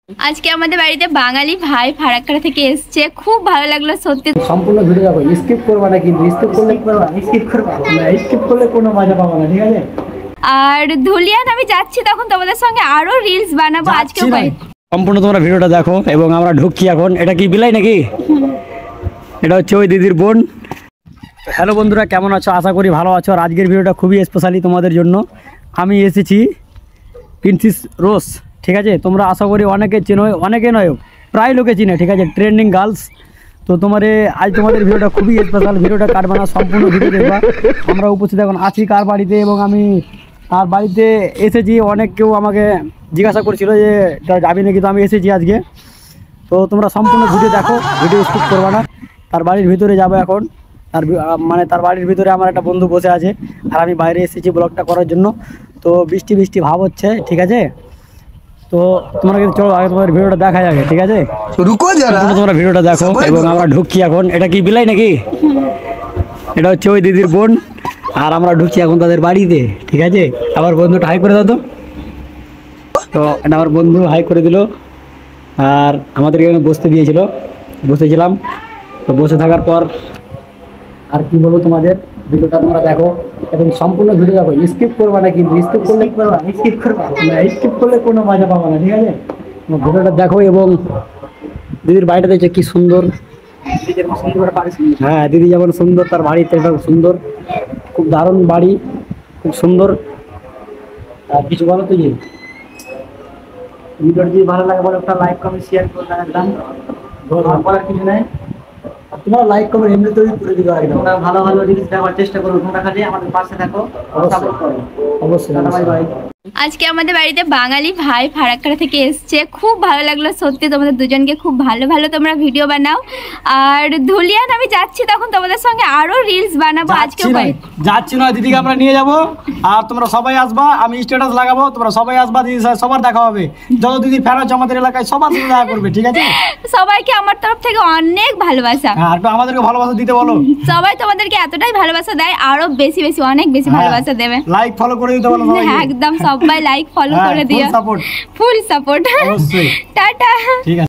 আজকে আমাদের বাড়িতে বাঙালি ভাই ফারাক্কা থেকে এসেছে, খুব ভালো লাগলো সত্যি। সম্পূর্ণ ভিডিও দেখো, স্কিপ করবা না, কিন্তু স্কিপ করলে কোনো মজা পাবো না, ঠিক আছে? আর ধুলিয়ান আমি যাচ্ছি, তখন তোমাদের সঙ্গে আরো রিলস বানাবো। আজকে সম্পূর্ণ তোমরা ভিডিওটা দেখো এবং আমরা ঢুকছি এখন। এটা কি বিলাই নাকি? এটা হচ্ছে ওই দিদির বোন। হ্যালো বন্ধুরা, কেমন আছো? আশা করি ভালো আছো। আর আজকের ভিডিওটা খুবই স্পেশালি তোমাদের জন্য। আমি এসেছি প্রিন্সেস রোজ, ঠিক আছে? তোমরা আশা করি অনেকে চেনো, অনেকে নয় প্রায় লোকে চিনে, ঠিক আছে? Trending girls. তো আজ তোমাদের ভিডিওটা খুবই স্পেশাল। ভিডিওটা কাটবা না, সম্পূর্ণ ভিডিও দেখবা। আমরা উপস্থিত এখন আছি কার বাড়িতে, এবং আমি তার বাড়িতে এসেছি। অনেক কেউ আমাকে জিজ্ঞাসা করছিল যে যাবি নাকি, তো আমি এসেছি আজকে। তো তোমরা সম্পূর্ণ ভিডিও দেখো, ভিডিও স্কিপ করবা না। তার বাড়ির ভিতরে যাবো এখন। তার বাড়ির ভিতরে আমার একটা বন্ধু বসে আছে, আর আমি বাইরে এসেছি ব্লগটা করার জন্য। তো বৃষ্টি ভাব হচ্ছে, ঠিক আছে? তো তোমরা কিন্তু চলো আগে তোমাদের ভিডিওটা দেখা যাবে, ঠিক আছে? তোমরা ভিডিওটা দেখো এবং আমরা ঢুকছি এখন। এটা কি বিলাই নাকি? এটা হচ্ছে ওই দিদির বোন, আর আমরা ঢুকছি এখন তাদের বাড়িতে, ঠিক আছে? আমার বন্ধুটা হাই করে দাও তো। তো এটা আমার বন্ধু হাই করে দিল, আর আমাদেরকে এখানে বসতে দিয়েছিল, বসেছিলাম। তো বসে থাকার পর আর কি বলবো, তোমাদের ভিডিওটা তোমরা দেখো এবং সম্পূর্ণ ভিডিও দেখো, স্কিপ করবা না, কিন্তু স্কিপ করলে কোনো মজা পাবো না, ঠিক আছে? ভিডিওটা দেখো এবং দিদির বাড়িটা দেখছো কি সুন্দর। হ্যাঁ, দিদি যেমন সুন্দর, তার বাড়িতে সুন্দর, খুব দারুণ বাড়ি, খুব সুন্দর। আর কিছু বলো তো? যে ভিডিওটা যদি ভালো লাগে বলো, একটা লাইক কমেন্ট শেয়ার করে রাখলাম, বলার কিছু নাই। তোমরা লাইক কমেন্ট এমনিতেই করে দিবা, তোমরা ভালো ভালো রিলস দেওয়ার চেষ্টা করো। তোমরা খালি আমাদের পাশে থাকো, সাপোর্ট করো অবশ্যই। Bye bye. আজকে আমাদের বাড়িতে বাঙালি ভাই ফারাক্কা থেকে এসেছে, খুব ভালো লাগলো সত্যি। তোমাদের দুজনকে খুব ভালো তোমরা ভিডিও বানাও। আর ধুলিয়ান আমি যাচ্ছি, তখন তোমাদের সঙ্গে আরো রিলস বানাবো। আজকে যাচ্ছি না, দিদিকে আমরা নিয়ে যাবো, আর তোমরা সবাই আসবা। আমি স্ট্যাটাস লাগাবো, তোমরা সবাই আসবা, দিদি সবার দেখা হবে। যত দিদি ফ্যান আছে আমাদের এলাকায়, সবার সাথে দেখা করবে, ঠিক আছে? সবাইকে আমার তরফ থেকে অনেক ভালোবাসা। হ্যাঁ, একটু আমাদেরকে ভালোবাসা দিতে বলো। সবাই তোমাদেরকে এতটাই ভালোবাসা দেয়, আরো বেশি অনেক বেশি ভালোবাসা দেবে। লাইক ফলো করে দিতে বলো সবাই। একদম, সবাই লাইক ফলো করে দিও, ফুল সাপোর্ট। টাটা। ঠিক আছে।